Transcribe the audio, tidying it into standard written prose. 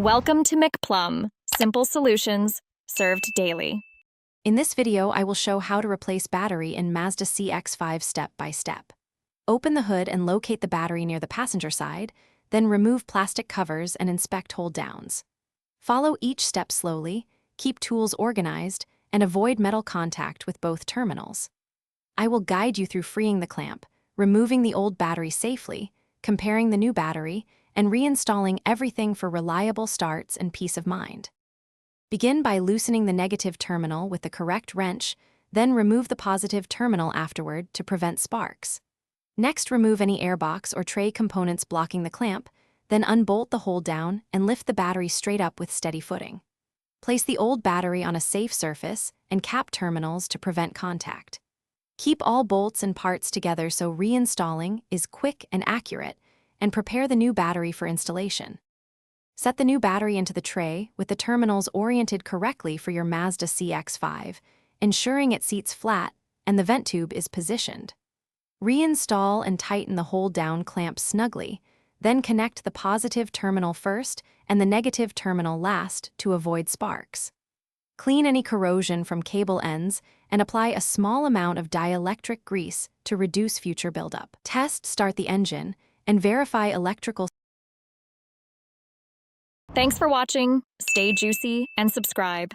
Welcome to McPlum, simple solutions served daily. In this video, I will show how to replace battery in Mazda CX5 step by step. Open the hood and locate the battery near the passenger side, then remove plastic covers and inspect hold downs. Follow each step slowly, keep tools organized, and avoid metal contact with both terminals. I will guide you through freeing the clamp, removing the old battery safely, comparing the new battery, and reinstalling everything for reliable starts and peace of mind. Begin by loosening the negative terminal with the correct wrench, then remove the positive terminal afterward to prevent sparks. Next, remove any airbox or tray components blocking the clamp, then unbolt the hold down and lift the battery straight up with steady footing. Place the old battery on a safe surface and cap terminals to prevent contact. Keep all bolts and parts together so reinstalling is quick and accurate, and prepare the new battery for installation. Set the new battery into the tray with the terminals oriented correctly for your Mazda CX5, ensuring it seats flat and the vent tube is positioned. Reinstall and tighten the hold-down clamp snugly, then connect the positive terminal first and the negative terminal last to avoid sparks. Clean any corrosion from cable ends and apply a small amount of dielectric grease to reduce future buildup. Start the engine, and verify electrical. Thanks for watching. Stay juicy and subscribe.